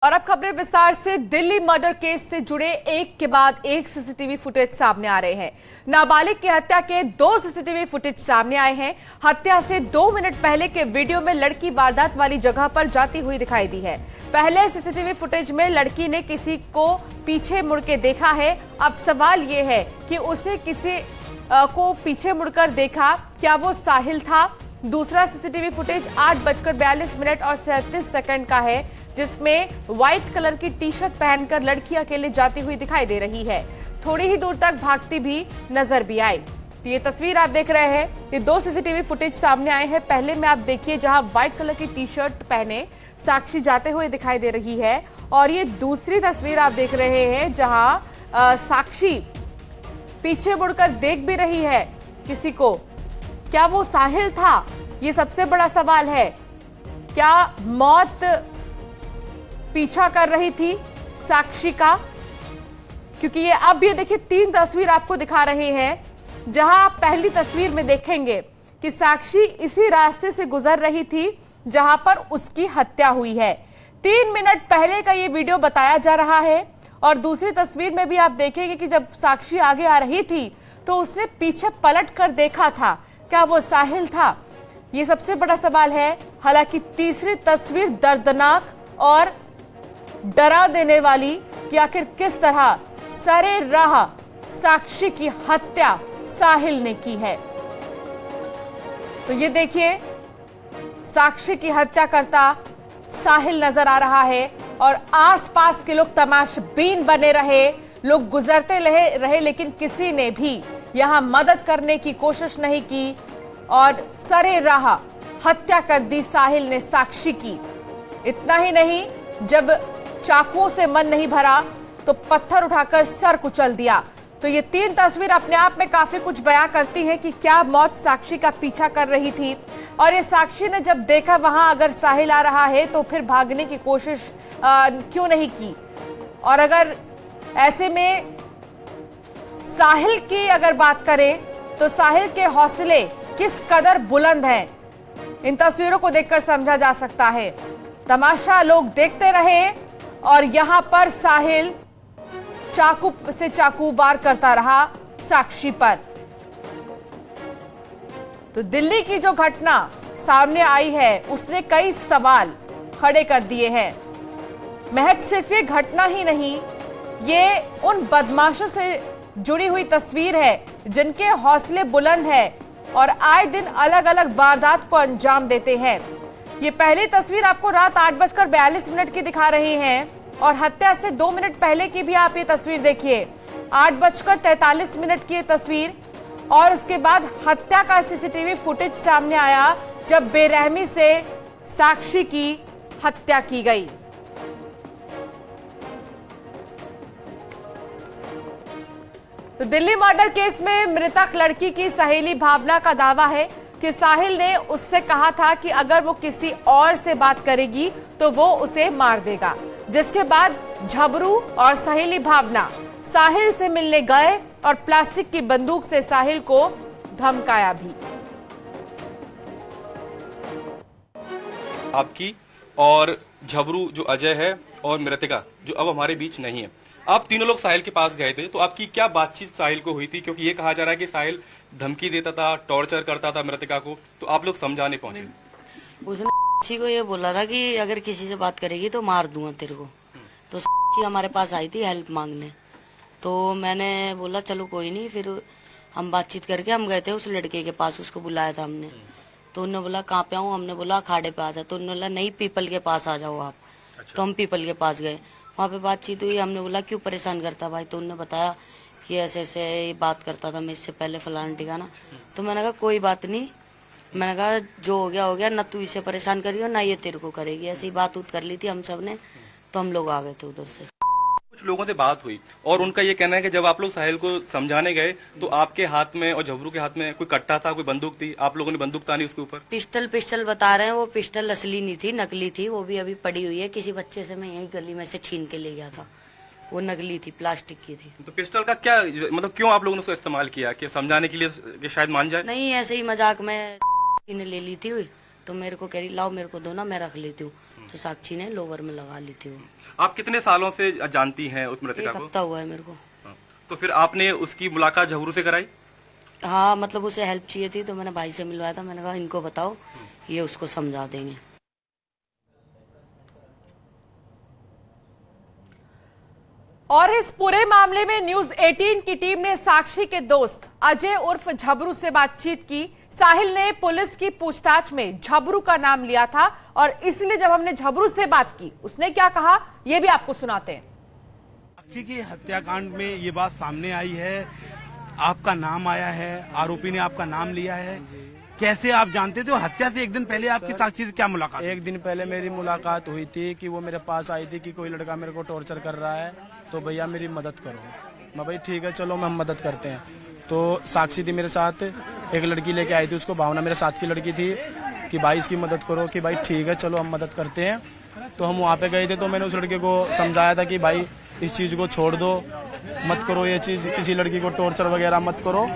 और अब खबरें विस्तार से। दिल्ली मर्डर केस से जुड़े एक के बाद एक सीसीटीवी फुटेज सामने आ रहे हैं। नाबालिग की हत्या के 2 सीसीटीवी फुटेज सामने आए हैं। हत्या से 2 मिनट पहले के वीडियो में लड़की वारदात वाली जगह पर जाती हुई दिखाई दी है। पहले सीसीटीवी फुटेज में लड़की ने किसी को पीछे मुड़ के देखा है। अब सवाल ये है कि उसने किसी को पीछे मुड़कर देखा, क्या वो साहिल था? दूसरा सीसीटीवी फुटेज 8:42 और 37 सेकंड का है, जिसमें व्हाइट कलर की टी शर्ट पहनकर लड़की अकेले जाती हुई दिखाई दे रही है। थोड़ी ही दूर तक भागती भी नजर भी आई। तो ये तस्वीर आप देख रहे हैं, ये 2 सीसीटीवी फुटेज सामने आए हैं। पहले में आप देखिए जहां व्हाइट कलर की टी शर्ट पहने साक्षी जाते हुए दिखाई दे रही है, और ये दूसरी तस्वीर आप देख रहे हैं जहां साक्षी पीछे मुड़कर देख भी रही है किसी को। क्या वो साहिल था? ये सबसे बड़ा सवाल है। क्या मौत पीछा कर रही थी साक्षी का? क्योंकि ये देखिए 3 तस्वीर आपको दिखा रहे हैं, जहां आप पहली तस्वीर में देखेंगे कि साक्षी इसी रास्ते से गुजर रही थी जहां पर उसकी हत्या हुई है। 3 मिनट पहले का ये वीडियो बताया जा रहा है। और दूसरी तस्वीर में भी आप देखेंगे कि जब साक्षी आगे आ रही थी तो उसने पीछे पलट कर देखा था। क्या वो साहिल था? ये सबसे बड़ा सवाल है। हालांकि तीसरी तस्वीर दर्दनाक और डरा देने वाली कि आखिर किस तरह सरे राह साक्षी की हत्या साहिल ने की है। तो ये देखिए, साक्षी की हत्या करता साहिल नजर आ रहा है और आसपास के लोग तमाशबीन बने रहे, लोग गुजरते रहे, लेकिन किसी ने भी यहां मदद करने की कोशिश नहीं की और सरे राह हत्या कर दी साहिल ने साक्षी की। इतना ही नहीं, जब चाकुओं से मन नहीं भरा तो पत्थर उठाकर सर कुचल दिया। तो ये 3 तस्वीर अपने आप में काफी कुछ बयां करती है कि क्या मौत साक्षी का पीछा कर रही थी। और ये साक्षी ने जब देखा वहां अगर साहिल आ रहा है तो फिर भागने की कोशिश क्यों नहीं की? और अगर ऐसे में साहिल की अगर बात करें तो साहिल के हौसले किस कदर बुलंद हैं, इन तस्वीरों को देखकर समझा जा सकता है। तमाशा लोग देखते रहे और यहां पर साहिल चाकू से चाकू वार करता रहा साक्षी पर। तो दिल्ली की जो घटना सामने आई है उसने कई सवाल खड़े कर दिए हैं। महज सिर्फ ये घटना ही नहीं, ये उन बदमाशों से जुड़ी हुई तस्वीर है जिनके हौसले बुलंद है और आए दिन अलग अलग वारदात को अंजाम देते हैं। ये पहली तस्वीर आपको रात 8:42 की दिखा रहे हैं और हत्या से 2 मिनट पहले की भी आप ये तस्वीर देखिए, 8:43 की ये तस्वीर। और उसके बाद हत्या का सीसीटीवी फुटेज सामने आया जब बेरहमी से साक्षी की हत्या की गई। तो दिल्ली मर्डर केस में मृतक लड़की की सहेली भावना का दावा है कि साहिल ने उससे कहा था कि अगर वो किसी और से बात करेगी तो वो उसे मार देगा। जिसके बाद झबरू और सहेली भावना साहिल से मिलने गए और प्लास्टिक की बंदूक से साहिल को धमकाया भी। आपकी और झबरू जो अजय है और मृतिका जो अब हमारे बीच नहीं है, आप तीनों लोग साहिल के पास गए थे, तो आपकी क्या बातचीत साहिल को हुई थी? क्योंकि ये कहा जा रहा है कि साहिल धमकी देता था, टॉर्चर करता था मृतिका को, तो आप लोग समझाने पहुंचे। उसने किसी को ये बोला था कि अगर किसी से बात करेगी तो मार दूंगा तेरे को। तो हमारे पास आई थी हेल्प मांगने, तो मैंने बोला चलो कोई नहीं। फिर हम बातचीत करके हम गए थे उस लड़के के पास, उसको बुलाया था हमने। तो उन्होंने बोला कहाँ पे आऊँ? हमने बोला अखाड़े पे आ जा। तो उन्होंने बोला नहीं, पीपल के पास आ जाओ आप। अच्छा। तो हम पीपल के पास गए, वहाँ पे बातचीत हुई। हमने बोला क्यों परेशान करता भाई? तो उन्होंने बताया कि ऐसे ऐसे बात करता था मैं इससे पहले फलाना ठिकाना। तो मैंने कहा कोई बात नहीं, मैंने कहा जो हो गया ना तू इसे परेशान करियो ना ये तेरे को करेगी। ऐसी बात उत कर ली थी हम सब ने, तो हम लोग आ गए थे उधर से। कुछ लोगों से बात हुई और उनका ये कहना है कि जब आप लोग साहिल को समझाने गए तो आपके हाथ में और झबरू के हाथ में कोई कट्टा था, कोई बंदूक थी, आप लोगों ने बंदूक तानी उसके ऊपर। पिस्टल बता रहे हैं, वो पिस्टल असली नहीं थी, नकली थी। वो भी अभी पड़ी हुई है, किसी बच्चे से मैं यही गली में से छीन के ले गया था। वो नकली थी, प्लास्टिक की थी। तो पिस्टल का क्या मतलब, क्यों आप लोगों ने उसका इस्तेमाल किया? कि समझाने के लिए कि शायद मान जाए? नहीं, ऐसे ही मजाक में ने ले ली थी, तो मेरे को कह रही लाओ मेरे को दो ना, मैं रख लेती हूँ। तो साक्षी ने लोवर में लगा ली थी वो। आप कितने सालों से जानती हैं उस मृतका एक को? हफ्ता हुआ है मेरे को। तो फिर आपने उसकी मुलाकात झबरू से कराई? हाँ, मतलब उसे हेल्प चाहिए थी तो मैंने भाई से मिलवाया था। मैंने कहा इनको बताओ, ये उसको समझा देंगे। और इस पूरे मामले में न्यूज 18 की टीम ने साक्षी के दोस्त अजय उर्फ झबरू से बातचीत की। साहिल ने पुलिस की पूछताछ में झबरू का नाम लिया था और इसलिए जब हमने झबरू से बात की, उसने क्या कहा ये भी आपको सुनाते हैं। साक्षी की हत्याकांड में ये बात सामने आई है, आपका नाम आया है, आरोपी ने आपका नाम लिया है, कैसे आप जानते थे? और हत्या से एक दिन पहले आपकी साक्षी से क्या मुलाकात? एक दिन पहले मेरी मुलाकात हुई थी कि वो मेरे पास आई थी कि कोई लड़का मेरे को टॉर्चर कर रहा है, तो भैया मेरी मदद करो। मैं भाई ठीक है चलो हम मदद करते हैं। तो साक्षी थी मेरे साथ, एक लड़की लेके आई थी, उसको भावना मेरे साथ की लड़की थी कि भाई इसकी मदद करो, कि भाई ठीक है चलो हम मदद करते हैं। तो हम वहाँ पे गए थे, तो मैंने उस लड़के को समझाया था कि भाई इस चीज को छोड़ दो, मत करो ये चीज, किसी लड़की को टॉर्चर वगैरह मत करो,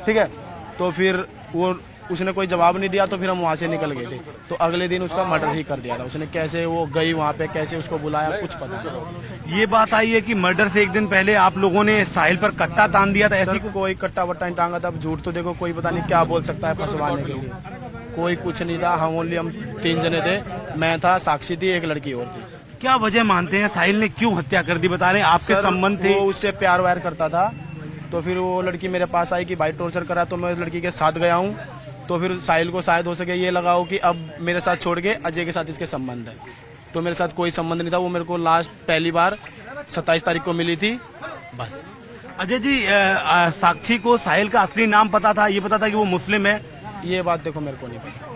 ठीक है। तो फिर वो उसने कोई जवाब नहीं दिया, तो फिर हम वहाँ से निकल गए थे। तो अगले दिन उसका मर्डर ही कर दिया था उसने। कैसे वो गई वहाँ पे, कैसे उसको बुलाया, कुछ पता नहीं। ये बात आई है कि मर्डर से एक दिन पहले आप लोगों ने साहिल पर कट्टा तान दिया था, ऐसी कोई कट्टा वट्टा नहीं टांगा था। अब झूठ तो देखो कोई पता नहीं क्या बोल सकता है फंसवाने के लिए, कोई कुछ नहीं था। हम 3 जने थे, मैं था, साक्षी थी, एक लड़की और थी। क्या वजह मानते हैं साहिल ने क्यों हत्या कर दी? बता रहे हैं आपके संबंध थे। वो उससे प्यार व्यार करता था, तो फिर वो लड़की मेरे पास आई कि भाई टॉर्चर करा, तो मैं उस लड़की के साथ गया हूँ। तो फिर साहिल को शायद हो सके ये लगा हो कि अब मेरे साथ छोड़ के अजय के साथ इसके संबंध है, तो मेरे साथ कोई संबंध नहीं था। वो मेरे को लास्ट पहली बार 27 तारीख को मिली थी बस। अजय जी, साक्षी को साहिल का असली नाम पता था? ये पता था कि वो मुस्लिम है? ये बात देखो मेरे को नहीं पता,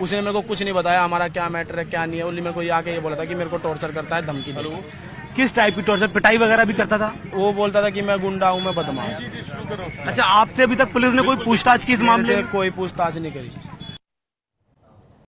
उसने मेरे को कुछ नहीं बताया हमारा क्या मैटर है क्या नहीं है। उन्होंने मेरे को ये आके ये बोला था कि मेरे को टॉर्चर करता है, धमकी दे। किस टाइप की टॉर्चर? पिटाई वगैरह भी करता था? वो बोलता था कि मैं गुंडा हूँ, मैं बदमाश। अच्छा, आपसे अभी तक पुलिस ने कोई पूछताछ की इस मामले में? कोई पूछताछ नहीं करी।